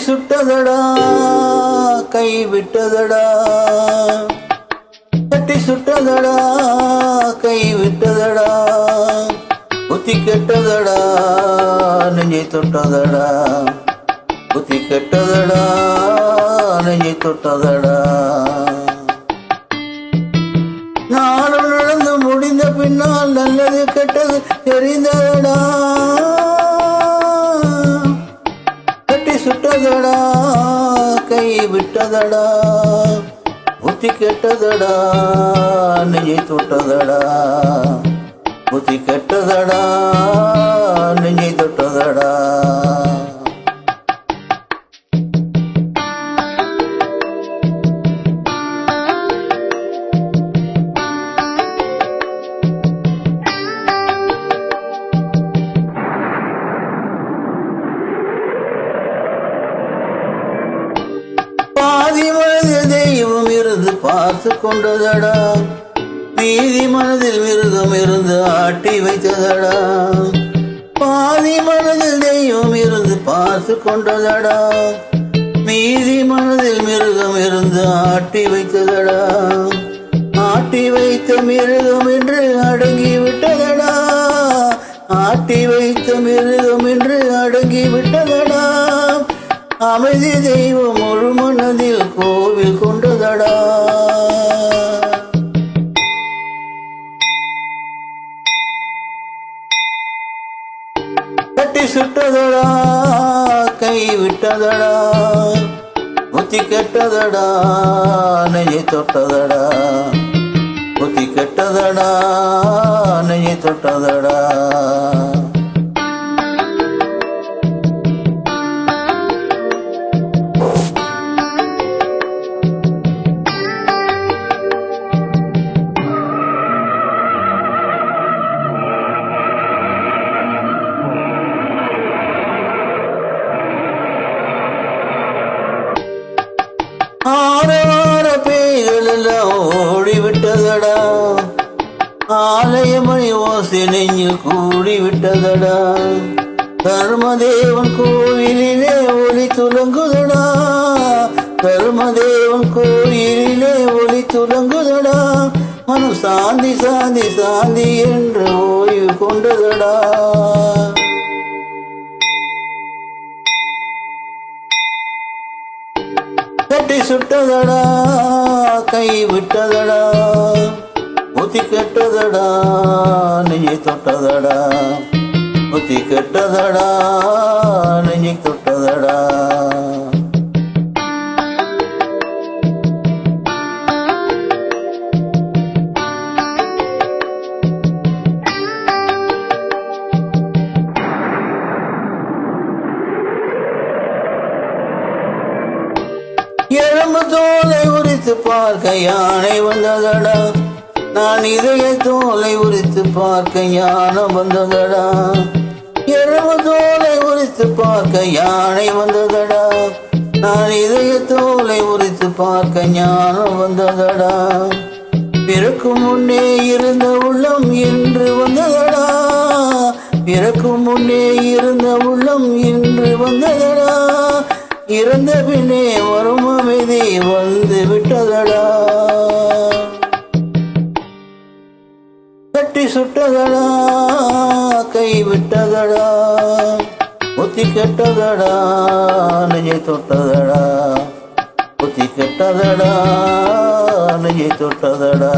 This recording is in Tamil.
சுட்டதடா கை விட்டதடா, தட்டி சுட்டதடா கை விட்டதடா, புத்தி கெட்டதடா நெஞ்சை தொட்டதடா, புத்தி கெட்டதடா நெஞ்சை தொட்டதடா. நானும் நடந்து முடிந்த பின்னால் நல்லது கெட்டது தெரிந்ததடா, தட்டி சுட்டதடா கை விட்டதடா, புத்தி கெட்டதடா நெஞ்சை தொட்டதடா, புத்தி கெட்டதடா நெஞ்சை தொட்டதடா. பாதி மனதில் தெய்வம் இருந்து பார்த்து கொண்டதடா, மீதி மனதில் மிருகம் இருந்து ஆட்டி வைத்ததடா. பாதி மனதில் தெய்வம் இருந்து பார்த்து கொண்டதடா, மீதி மனதில் மிருகம் இருந்து ஆட்டி வைத்ததடா. ஆட்டி வைத்த மிருகம் என்று அடங்கி விட்டதடா, ஆட்டி வைத்த மிருகம் என்று அடங்கி விட்டதடா. அமைதி தெய்வம் முழு மனதில் கோவில் கொண்டதடா. தட்டி சுட்டதடா கை விட்டதடா, புத்தி கெட்டதடா நெஞ்சை தொட்டதடா, புத்தி கெட்டதடா நெஞ்சை தொட்டதடா. ஆரவார பேய்கள் எல்லாம் ஓடிவிட்டதடா, ஆலயமணி ஓசை நெஞ்சில் கூடிவிட்டதடா. தர்மதேவன் கோவிலிலே ஒளி துலங்குதடா, தர்மதேவன் கோவிலிலே ஒளி துலங்குதடா. மனம் சாந்தி சாந்தி சாந்தி என்று ஓய்வு கொண்டதடா. தட்டி சுட்டதடா கை விட்டதடா, புத்தி கெட்டதடா நெஞ்சை தொட்டதடா, புத்தி கெட்டதடா நெஞ்சை தொட்டதடா. எறும்பு தோலை உரித்து பார்க்க யானை வந்ததடா, நான் இதய தோலை உரித்து பார்க்க ஞானம் வந்ததடா. எறும்பு தோலை உரித்து பார்க்க யானை வந்ததடா, நான் இதய தோலை உரித்து பார்க்க ஞானம் வந்ததடா. பிறக்கும் முன்னே இருந்த உள்ளம் இன்று வந்ததடா, பிறக்கும் முன்னே இருந்த உள்ளம் இன்று வந்ததடா. இறந்த பின்னே வரும் அமைதி வந்து விட்டதடா. தட்டி சுட்டதடா கை விட்டதடா, புத்தி கெட்டதடா நெஞ்சை தொட்டதடா, புத்தி கெட்டதடா நெஞ்சை தொட்டதடா.